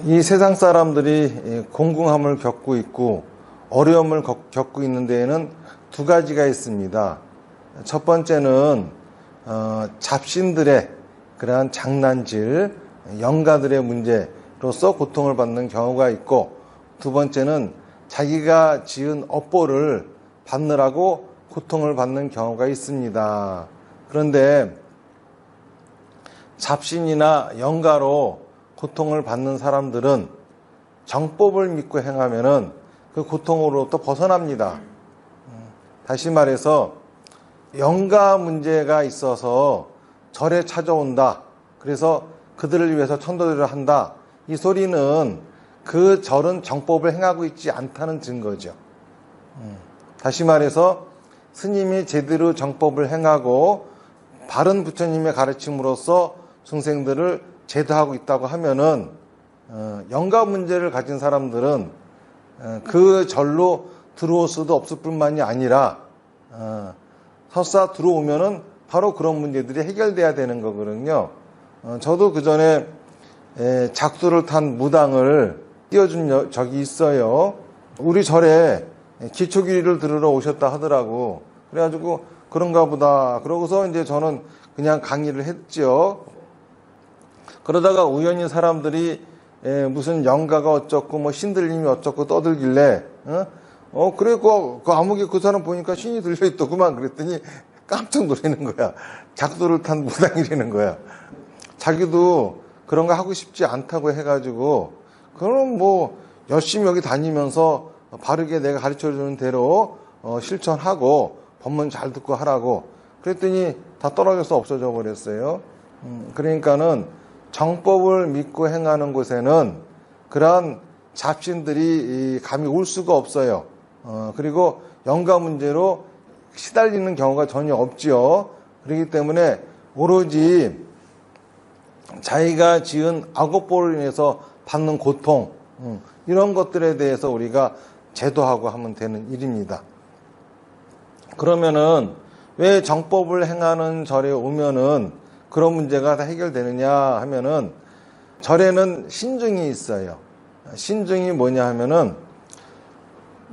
이 세상 사람들이 공공함을 겪고 있고 어려움을 겪고 있는 데에는 두 가지가 있습니다. 첫 번째는 잡신들의 그러한 장난질, 영가들의 문제로서 고통을 받는 경우가 있고, 두 번째는 자기가 지은 업보를 받느라고 고통을 받는 경우가 있습니다. 그런데 잡신이나 영가로 고통을 받는 사람들은 정법을 믿고 행하면은 그 고통으로부터 벗어납니다. 다시 말해서 영가 문제가 있어서 절에 찾아온다. 그래서 그들을 위해서 천도제를 한다. 이 소리는 그 절은 정법을 행하고 있지 않다는 증거죠. 다시 말해서 스님이 제대로 정법을 행하고 바른 부처님의 가르침으로써 중생들을 제도하고 있다고 하면은 영가 문제를 가진 사람들은 그 절로 들어올 수도 없을 뿐만이 아니라 설사 들어오면은 바로 그런 문제들이 해결돼야 되는 거거든요. 저도 그 전에 작두를 탄 무당을 띄워준 적이 있어요. 우리 절에 기초기를 들으러 오셨다 하더라고. 그래가지고 그런가 보다. 그러고서 이제 저는 그냥 강의를 했죠. 그러다가 우연히 사람들이 무슨 영가가 어쩌고 뭐 신들림이 어쩌고 떠들길래 그래 그 아무개 그 사람 보니까 신이 들려있더구만. 그랬더니 깜짝 놀라는 거야. 작두를 탄 무당이라는 거야. 자기도 그런 거 하고 싶지 않다고 해가지고 그럼 뭐 열심히 여기 다니면서 바르게 내가 가르쳐주는 대로 실천하고 법문 잘 듣고 하라고 그랬더니 다 떨어져서 없어져 버렸어요. 그러니까는 정법을 믿고 행하는 곳에는 그러한 잡신들이 감이 올 수가 없어요. 그리고 영가 문제로 시달리는 경우가 전혀 없지요. 그렇기 때문에 오로지 자기가 지은 악업보로 인해서 받는 고통, 이런 것들에 대해서 우리가 제도하고 하면 되는 일입니다. 그러면은 왜 정법을 행하는 절에 오면은 그런 문제가 다 해결되느냐 하면은 절에는 신중이 있어요. 신중이 뭐냐 하면은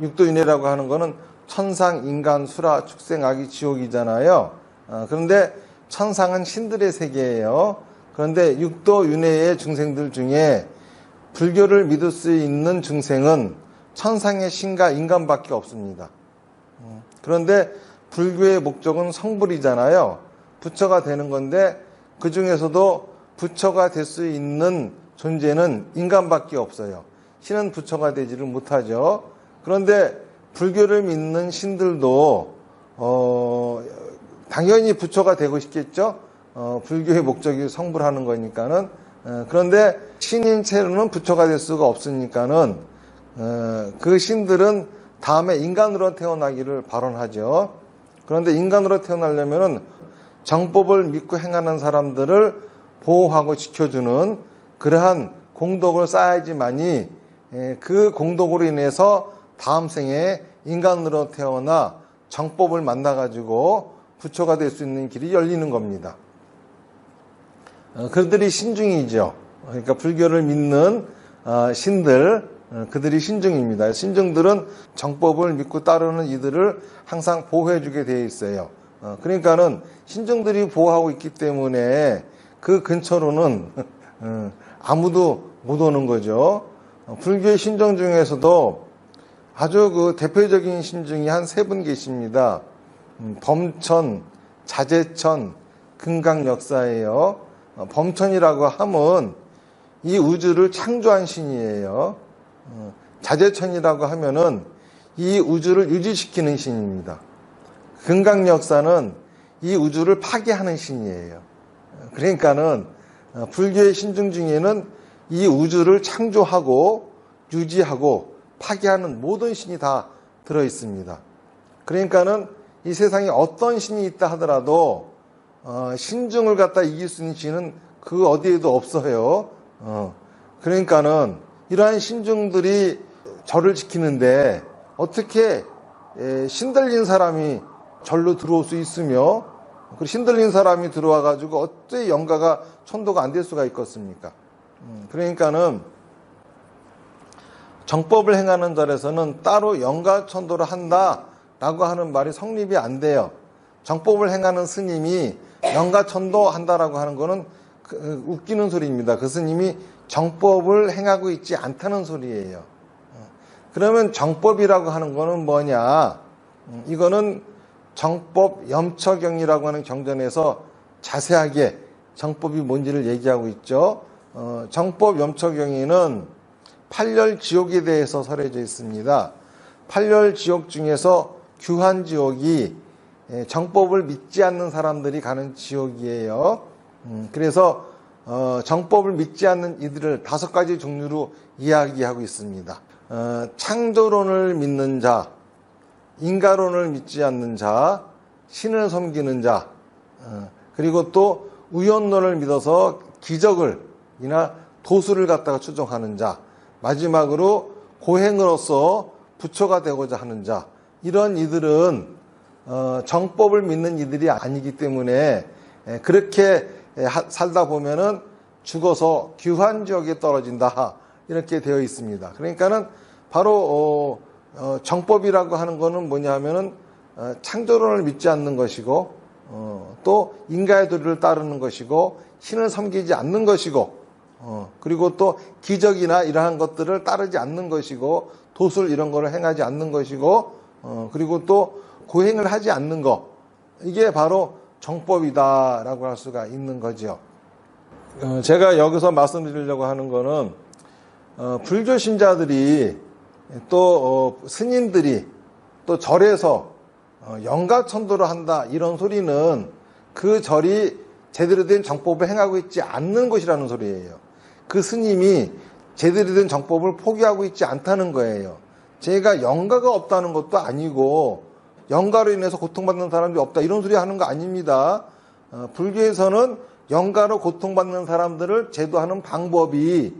육도윤회라고 하는 거는 천상, 인간, 수라, 축생, 악이, 지옥이잖아요. 그런데 천상은 신들의 세계예요. 그런데 육도윤회의 중생들 중에 불교를 믿을 수 있는 중생은 천상의 신과 인간밖에 없습니다. 그런데 불교의 목적은 성불이잖아요. 부처가 되는 건데 그 중에서도 부처가 될 수 있는 존재는 인간밖에 없어요. 신은 부처가 되지를 못하죠. 그런데 불교를 믿는 신들도 당연히 부처가 되고 싶겠죠. 불교의 목적이 성불하는 거니까는. 그런데 신인 채로는 부처가 될 수가 없으니까는 그 신들은 다음에 인간으로 태어나기를 발언하죠. 그런데 인간으로 태어나려면은 정법을 믿고 행하는 사람들을 보호하고 지켜주는 그러한 공덕을 쌓아야지만이 그 공덕으로 인해서 다음 생에 인간으로 태어나 정법을 만나가지고 부처가 될 수 있는 길이 열리는 겁니다. 그들이 신중이죠. 그러니까 불교를 믿는 신들, 그들이 신중입니다. 신중들은 정법을 믿고 따르는 이들을 항상 보호해주게 되어 있어요. 그러니까는 신중들이 보호하고 있기 때문에 그 근처로는 아무도 못 오는 거죠. 불교의 신중 중에서도 아주 그 대표적인 신중이 한 세 분 계십니다. 범천, 자재천, 금강역사예요. 범천이라고 하면 이 우주를 창조한 신이에요. 자재천이라고 하면은 이 우주를 유지시키는 신입니다. 금강역사는 이 우주를 파괴하는 신이에요. 그러니까는 불교의 신중 중에는 이 우주를 창조하고 유지하고 파괴하는 모든 신이 다 들어 있습니다. 그러니까는 이 세상에 어떤 신이 있다 하더라도 신중을 갖다 이길 수 있는 신은 그 어디에도 없어요. 그러니까는 이러한 신중들이 절을 지키는데 어떻게 신들린 사람이 절로 들어올 수 있으며 그 신들린 사람이 들어와 가지고 어떻게 영가가 천도가 안 될 수가 있겠습니까? 그러니까는 정법을 행하는 절에서는 따로 영가천도를 한다라고 하는 말이 성립이 안 돼요. 정법을 행하는 스님이 영가천도 한다라고 하는 거는 웃기는 소리입니다. 그 스님이 정법을 행하고 있지 않다는 소리예요. 그러면 정법이라고 하는 거는 뭐냐? 이거는 정법 염처경이라고 하는 경전에서 자세하게 정법이 뭔지를 얘기하고 있죠. 정법 염처경에는 8열 지옥에 대해서 설해져 있습니다. 8열 지옥 중에서 규환지옥이 정법을 믿지 않는 사람들이 가는 지옥이에요. 그래서 정법을 믿지 않는 이들을 5가지 종류로 이야기하고 있습니다. 창조론을 믿는 자, 인가론을 믿지 않는 자, 신을 섬기는 자, 그리고 또 우연론을 믿어서 기적을이나 도수를 갖다가 추종하는 자, 마지막으로 고행으로서 부처가 되고자 하는 자, 이런 이들은 정법을 믿는 이들이 아니기 때문에 그렇게 살다 보면은 죽어서 규환지옥에 떨어진다, 이렇게 되어 있습니다. 그러니까는 바로 정법이라고 하는 거는 뭐냐 하면은 창조론을 믿지 않는 것이고 또 인가의 도리를 따르는 것이고 신을 섬기지 않는 것이고 그리고 또 기적이나 이러한 것들을 따르지 않는 것이고 도술 이런 거를 행하지 않는 것이고 그리고 또 고행을 하지 않는 것, 이게 바로 정법이다라고 할 수가 있는 거죠. 제가 여기서 말씀드리려고 하는 거는 불교 신자들이 또 스님들이 또 절에서 영가천도를 한다, 이런 소리는 그 절이 제대로 된 정법을 행하고 있지 않는 것이라는 소리예요. 그 스님이 제대로 된 정법을 포기하고 있지 않다는 거예요. 제가 영가가 없다는 것도 아니고 영가로 인해서 고통받는 사람들이 없다, 이런 소리 하는 거 아닙니다. 불교에서는 영가로 고통받는 사람들을 제도하는 방법이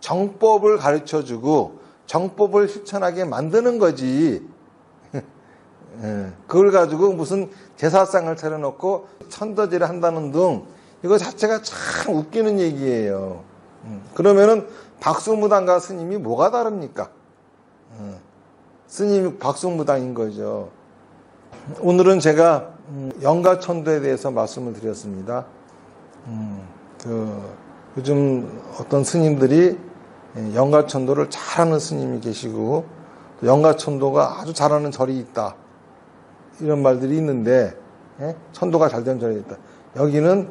정법을 가르쳐주고 정법을 실천하게 만드는 거지. 그걸 가지고 무슨 제사상을 차려놓고 천도제를 한다는 등 이거 자체가 참 웃기는 얘기예요. 그러면은 박수무당과 스님이 뭐가 다릅니까? 스님이 박수무당인 거죠. 오늘은 제가 영가천도에 대해서 말씀을 드렸습니다. 요즘 어떤 스님들이 영가천도를 잘하는 스님이 계시고 영가천도가 아주 잘하는 절이 있다, 이런 말들이 있는데 천도가 잘 된 절이 있다. 여기는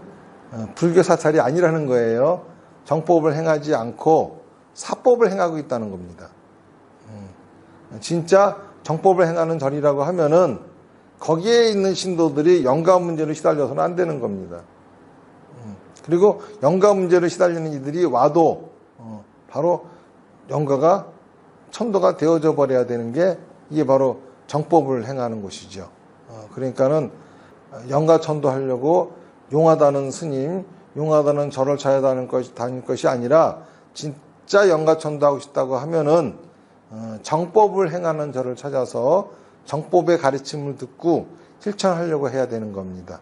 불교 사찰이 아니라는 거예요. 정법을 행하지 않고 사법을 행하고 있다는 겁니다. 진짜 정법을 행하는 절이라고 하면은 거기에 있는 신도들이 영가 문제로 시달려서는 안 되는 겁니다. 그리고 영가 문제로 시달리는 이들이 와도 바로 영가가 천도가 되어져 버려야 되는 게 이게 바로 정법을 행하는 곳이죠. 그러니까는 영가천도 하려고 용하다는 스님, 용하다는 절을 찾아다닐 것이 아니라 진짜 영가천도 하고 싶다고 하면은 정법을 행하는 절을 찾아서 정법의 가르침을 듣고 실천하려고 해야 되는 겁니다.